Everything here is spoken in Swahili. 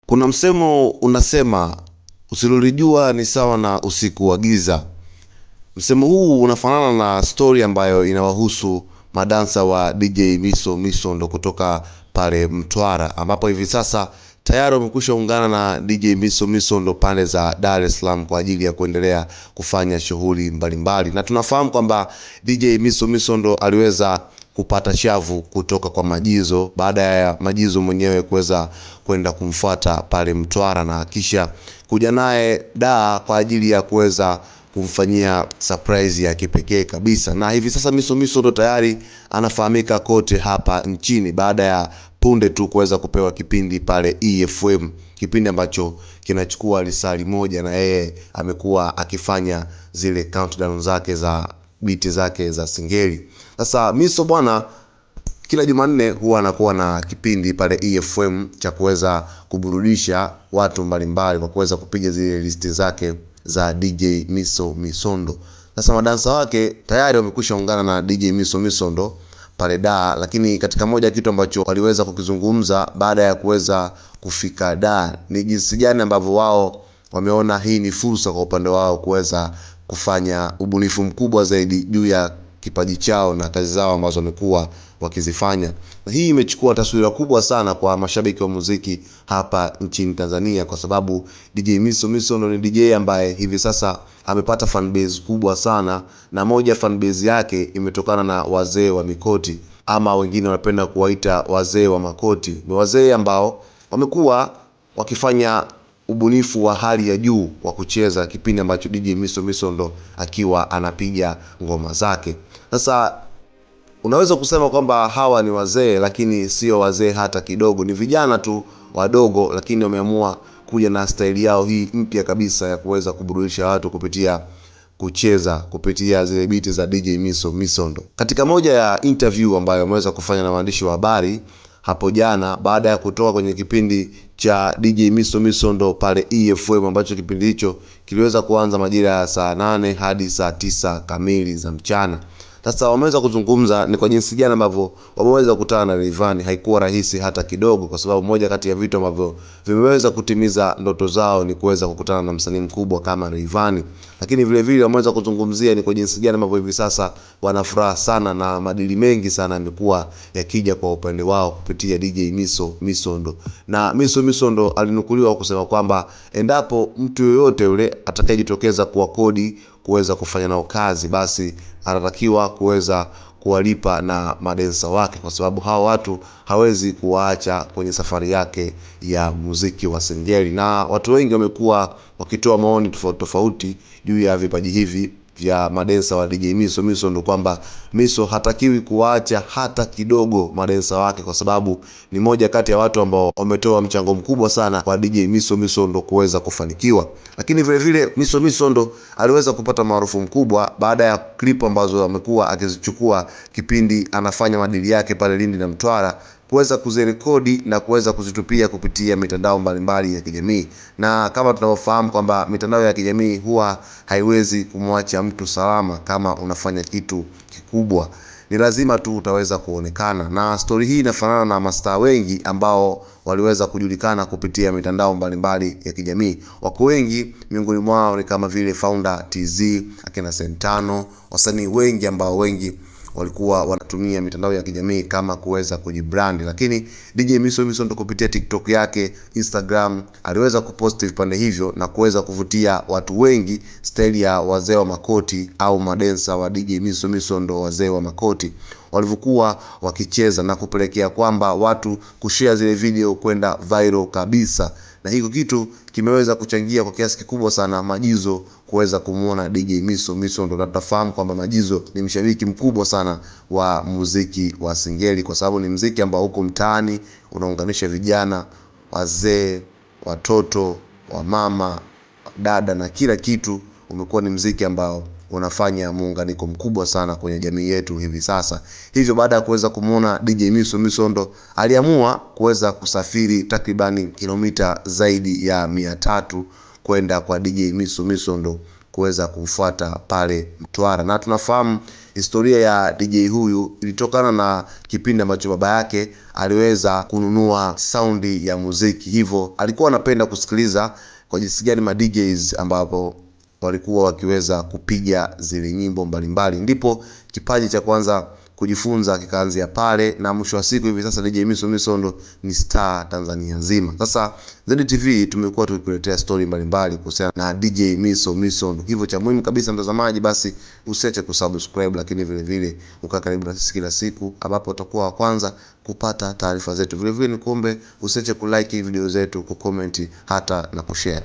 Kuna msemo unasema usilolijua ni sawa na usiku wa giza. Msemo huu unafanana na story ambayo inawahusu madansa wa DJ Miso Misondo kutoka pale Mtwara, ambapo hivi sasa tayari wamekwisha ungana na DJ Miso Misondo pande za Dar es Salaam kwa ajili ya kuendelea kufanya shughuli mbalimbali. Na tunafahamu kwamba DJ Miso Misondo aliweza kupata shavu kutoka kwa Majizo baada ya Majizo mwenyewe kuweza kwenda kumfuata pale Mtwara na kisha kuja naye Dar kwa ajili ya kuweza kumfanyia surprise ya kipekee kabisa. Na hivi sasa Miso Misondo tayari anafahamika kote hapa nchini baada ya punde tu kuweza kupewa kipindi pale EFM, kipindi ambacho kinachukua lisali moja, na yeye amekuwa akifanya zile countdown zake za biti zake za singeli. Sasa Miso bwana, kila Jumanne huwa anakuwa na kipindi pale EFM cha kuweza kuburudisha watu mbalimbali kwa kuweza kupiga zile listi zake za DJ Miso Misondo. Sasa madansa wake tayari wamekwisha ungana na DJ Miso Misondo pale Dar, lakini katika moja kitu ambacho waliweza kukizungumza baada ya kuweza kufika Dar ni jinsi gani ambavyo wao wameona hii ni fursa kwa upande wao kuweza kufanya ubunifu mkubwa zaidi juu ya kipaji chao na kazi zao ambazo wamekuwa wakizifanya. Na hii imechukua taswira kubwa sana kwa mashabiki wa muziki hapa nchini Tanzania, kwa sababu DJ Miso Misondo ni DJ ambaye hivi sasa amepata fan base kubwa sana, na moja fan base yake imetokana na wazee wa mikoti, ama wengine wanapenda kuwaita wazee wa makoti. Ni wazee ambao wamekuwa wakifanya ubunifu wa hali ya juu wa kucheza kipindi ambacho DJ Miso Misondo akiwa anapiga ngoma zake. Sasa unaweza kusema kwamba hawa ni wazee, lakini sio wazee hata kidogo. Ni vijana tu wadogo, lakini wameamua kuja na staili yao hii mpya kabisa ya kuweza kuburudisha watu kupitia kucheza kupitia zile biti za DJ Miso Misondo. Katika moja ya interview ambayo ameweza kufanya na waandishi wa habari hapo jana, baada ya kutoka kwenye kipindi cha DJ Miso Misondo pale EFM, ambacho kipindi hicho kiliweza kuanza majira ya saa 8 hadi saa 9 kamili za mchana. Sasa wameweza kuzungumza ni kwa jinsi gani ambavyo wameweza kukutana na Rayvanny. Haikuwa rahisi hata kidogo, kwa sababu moja kati ya vitu ambavyo vimeweza kutimiza ndoto zao ni kuweza kukutana na msanii mkubwa kama Rayvanny. Lakini vile vile wameweza kuzungumzia ni kwa jinsi gani ambavyo hivi sasa wana furaha sana na madili mengi sana yamekuwa yakija kwa upande wao kupitia DJ Miso Misondo. Na Miso Misondo alinukuliwa kusema kwamba endapo mtu yoyote yule atakayejitokeza kuwa kodi kuweza kufanya nao kazi, basi anatakiwa kuweza kuwalipa na madensa wake, kwa sababu hawa watu hawezi kuwaacha kwenye safari yake ya muziki wa singeli. Na watu wengi wamekuwa wakitoa maoni tofauti tofauti juu ya vipaji hivi vya madensa wa DJ Miso Misondo, kwamba Miso hatakiwi kuacha hata kidogo madensa wake, kwa sababu ni moja kati ya watu ambao wametoa mchango mkubwa sana kwa DJ Miso Misondo kuweza kufanikiwa. Lakini vile vile Miso Misondo aliweza kupata maarufu mkubwa baada ya clip ambazo amekuwa akizichukua kipindi anafanya madili yake pale Lindi na Mtwara, kuweza kuzirekodi na kuweza kuzitupia kupitia mitandao mbalimbali ya kijamii. Na kama tunavyofahamu kwamba mitandao ya kijamii huwa haiwezi kumwacha mtu salama. Kama unafanya kitu kikubwa, ni lazima tu utaweza kuonekana. Na story hii inafanana na mastaa wengi ambao waliweza kujulikana kupitia mitandao mbalimbali ya kijamii. Wako wengi, miongoni mwao ni kama vile Founder TZ, akina Sentano, wasanii wengi ambao wengi walikuwa wanatumia mitandao ya kijamii kama kuweza kujibrand. Lakini DJ Miso Misondo kupitia TikTok yake, Instagram, aliweza kuposti vipande hivyo na kuweza kuvutia watu wengi, style ya wazee wa makoti au madensa wa DJ Miso Misondo, wazee wa makoti, walivyokuwa wakicheza na kupelekea kwamba watu kushare zile video kwenda viral kabisa. Na hiko kitu kimeweza kuchangia kwa kiasi kikubwa sana Majizo kuweza kumuona DJ Miso Misondo. Na tunafahamu kwamba Majizo ni mshabiki mkubwa sana wa muziki wa singeli, kwa sababu ni muziki ambao huko mtaani unaunganisha vijana, wazee, watoto, wamama, dada na kila kitu. Umekuwa ni muziki ambao unafanya muunganiko mkubwa sana kwenye jamii yetu hivi sasa. Hivyo baada ya kuweza kumuona DJ Miso Misondo, aliamua kuweza kusafiri takribani kilomita zaidi ya 300 kwenda kwa DJ Miso Misondo kuweza kumfuata pale Mtwara. Na tunafahamu Historia ya DJ huyu ilitokana na kipindi ambacho baba yake aliweza kununua saundi ya muziki, hivyo alikuwa anapenda kusikiliza kwa jinsi gani ma DJs ambapo walikuwa wakiweza kupiga zile nyimbo mbalimbali. Ndipo kipaji cha kwanza kujifunza kikaanzia pale, na mwisho wa siku hivi sasa DJ Miso ndo ni star Tanzania nzima. Sasa ZTV tumekuwa tukikuletea story mbalimbali kuhusiana na DJ Miso. Hivyo cha muhimu kabisa mtazamaji, basi usiache kusubscribe, lakini vile vile ukaa karibu na sisi kila siku ambapo utakuwa wa kwanza kupata taarifa zetu. Vile vile nikuombe usiache kulike video zetu, kucomment hata na kushare.